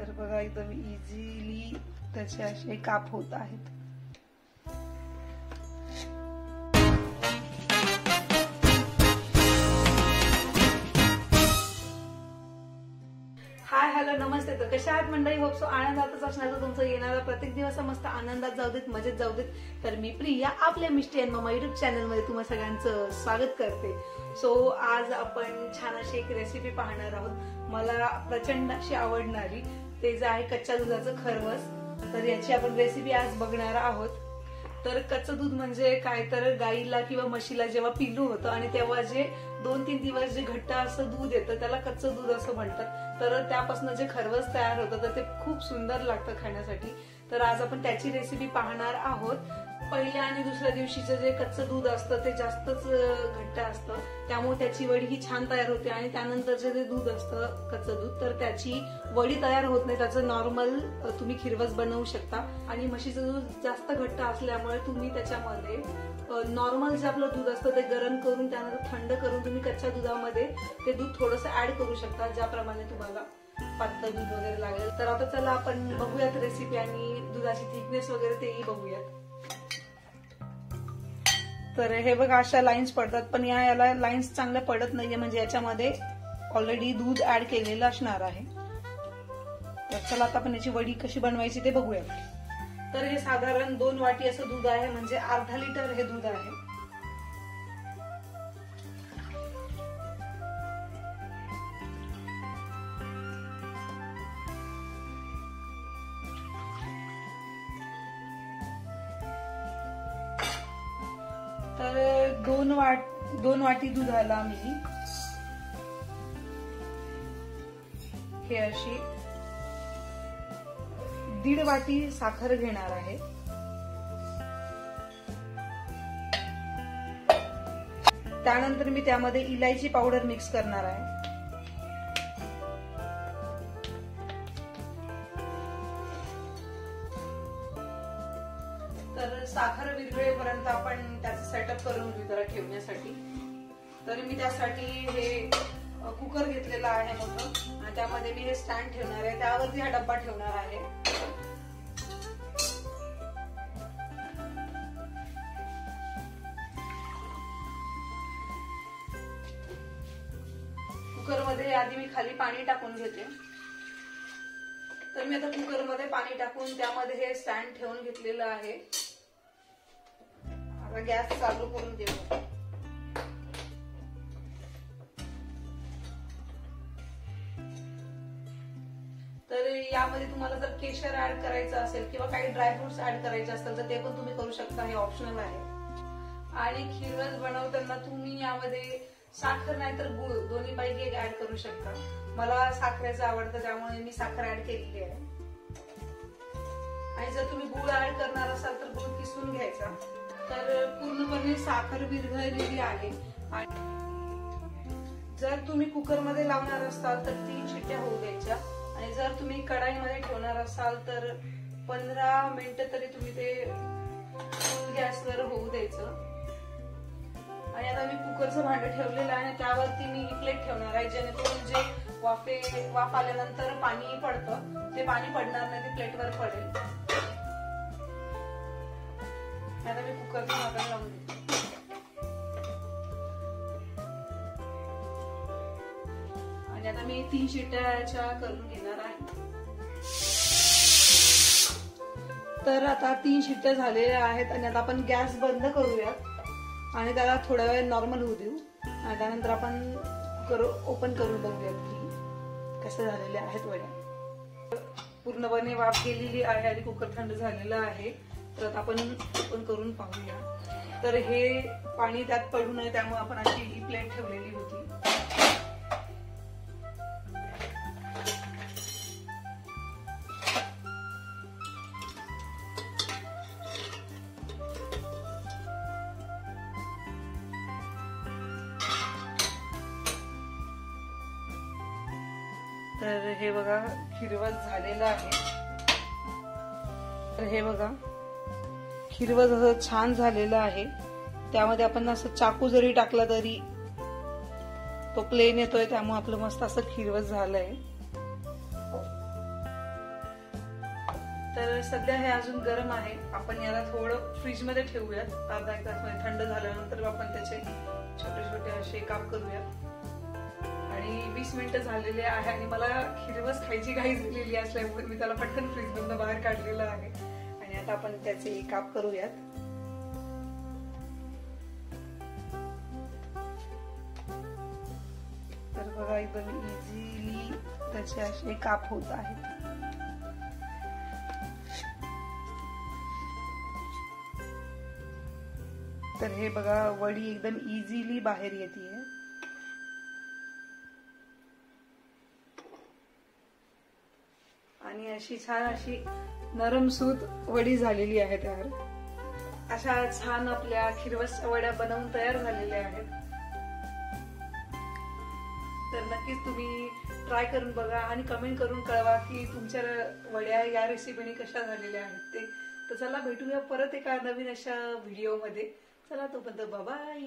तर बघा एकदम इझिली त्याचे असे काप होत आहेत. हाय हॅलो नमस्ते. तर कशा आहात मंडळी? होप सो आनंदातच असण्याचं तुमचं येणारा प्रत्येक दिवस मस्त आनंदात जाऊ देत, मजेत जाऊ देत. तर मी प्रिया आपल्या मिस्टी अँड मम्मा युट्यूब चॅनल मध्ये तुम्हा सगळ्यांचं स्वागत करते. सो आज आपण छान अशी एक रेसिपी पाहणार आहोत, मला प्रचंड अशी आवडणारी. ते जे आहे कच्च्या दुधाचं खरवस. तर याची आपण रेसिपी आज बघणार आहोत. तर कच्चं दूध म्हणजे काय, तर गाईला किंवा म्हशीला जेव्हा पिल्लू होतं आणि तेव्हा जे 2-3 दिवस जे घट्ट असं दूध येतं त्याला कच्चं दूध असं म्हणतात. तर त्यापासून जे खरवस तयार होतं तर ते खूप सुंदर लागतं खाण्यासाठी. तर आज आपण त्याची रेसिपी पाहणार आहोत. पहिल्या आणि दुसऱ्या दिवशीचं जे कच्चं दूध असतं ते जास्तच घट्ट असतं, त्यामुळे त्याची वडी ही छान तयार होते. आणि त्यानंतरचं जे दूध असतं कच्चं दूध, तर त्याची वडी तयार होत नाही, त्याचं नॉर्मल तुम्ही खिरवस बनवू शकता. आणि म्हशीचं दूध जास्त घट्ट असल्यामुळे तुम्ही त्याच्यामध्ये नॉर्मल जे आपलं दूध असतं ते गरम करून त्यानंतर थंड करून तुम्ही कच्च्या दुधामध्ये ते दूध थोडंसं ऍड करू शकता, ज्याप्रमाणे तुम्हाला पातळ दूध वगैरे लागेल. तर आता चला आपण बघूयात रेसिपी आणि दुधाची थिकनेस वगैरे तेही बघूयात. तर हे बघा अशा लाईन्स पडतात, पण याला लाईन्स चांगल्या पडत नाहीये, म्हणजे याच्यामध्ये ऑलरेडी दूध ऍड केलेलं असणार आहे. तर चला आता आपण याची वडी कशी बनवायची ते बघूया. तर हे साधारण 2 वाटी असं दूध आहे, म्हणजे अर्धा लिटर हे दूध आहे. तर 2 वाटी दुधाला मी हे अशी 1.5 वाटी साखर घेणार आहे. त्यानंतर मी त्यामध्ये इलायची पावडर मिक्स करणार आहे. तर साखर विरघळेपर्यंत आपण त्याचं सेटअप करून घेऊ जरा ठेवण्यासाठी. तर मी त्यासाठी हे कुकर घेतलेला आहे मोठं, आणि त्यामध्ये मी हे स्टँड ठेवणार आहे, त्यावरती हा डब्बा ठेवणार आहे. कुकरमध्ये आधी मी खाली पाणी टाकून घेते. तर मी आता कुकरमध्ये पाणी टाकून त्यामध्ये हे स्टँड ठेवून घेतलेलं आहे. आता गॅस चालू करून देऊ. तर यामध्ये तुम्हाला जर केशर ऍड करायचं असेल किंवा काही ड्रायफ्रुट्स ऍड करायचे असतील तर ते पण तुम्ही करू शकता, हे ऑप्शनल आहे. आणि खिरवस बनवताना तुम्ही यामध्ये साखर नाही तर गुळ दोन्हीपैकी एक ऍड करू शकता. मला साखरेचं आवडतं त्यामुळे मी साखर ऍड केलेली आहे. आणि जर तुम्ही गुळ ऍड करणार असाल तर गुळ किसून घ्यायचा. तर पूर्णपणे साखर विरघळलेली आहे. आणि जर तुम्ही कुकरमध्ये लावणार असाल तर 3 शिट्ट्या होऊ द्यायच्या. आणि जर तुम्ही कढाईमध्ये ठेवणार असाल तर 15 मिनिटं तरी तुम्ही ते फुल गॅसवर होऊ द्यायचं. आणि आता मी कुकरचं भांडं ठेवलेलं आहे, त्यावरती मी ही प्लेट ठेवणार आहे, जेणेकरून जे वाफ आल्यानंतर पाणी पडतं ते पाणी पडणार नाही, ते प्लेटवर पडेल. आता मी कुकरचं झाकण लावून देते. आणि आता मी 3 शिट्ट्याच्या करून घेणार आहे. तर आता 3 शिट्ट्या झालेल्या आहेत आणि आता आपण गॅस बंद करूयात आणि त्याला थोडा वेळ नॉर्मल होऊ देऊ. आणि त्यानंतर आपण कुकर ओपन करून बघूयात की कसे झालेले आहेत वड्या. पूर्णपणे वाफ गेलेली आहे आणि कुकर थंड झालेलं आहे. तर आता आपण ओपन करून पाहूया. तर हे पाणी त्यात पडू नये त्यामुळे आपण अशी ही प्लेट ठेवलेली होती. तर हे बघा खिरवस झालेलं आहे. तर हे बघा खिरवस असं छान झालेलं आहे. त्यामध्ये आपण असं चाकू जरी टाकला तरी तो प्लेन येतोय, त्यामुळे आपलं मस्त असं खिरवस झालंय. तर सध्या हे अजून गरम आहे, आपण याला थोडं फ्रीज मध्ये ठेवूयात. अर्धा एक तास मध्ये थंड झाल्यानंतर आपण त्याचे छोटे छोटे असे काप करूयात. आणि 20 मिनिटं झालेले आहे आणि मला खिरवस खायची घाई झालेली असल्यामुळे मी त्याला पटकन फ्रीज मधून बाहेर काढलेलं आहे. आणि आता आपण त्याचे काप करूयात. तर बघा एकदम इझिली त्याचे असे काप होत आहेत. तर हे बघा वडी एकदम इझिली बाहेर येते. आणि अशी छान अशी नरमसूत वडी झालेली आहे तयार. अशा छान आपल्या खिरवस वड्या बनवून तयार झालेल्या आहेत. तर नक्कीच तुम्ही ट्राय करून बघा आणि कमेंट करून कळवा की तुमच्या वड्या या रेसिपीने कशा झालेल्या आहेत ते. तर चला भेटूया परत एका नवीन अशा व्हिडिओ मध्ये. चला तोपर्यंत बाय बाय.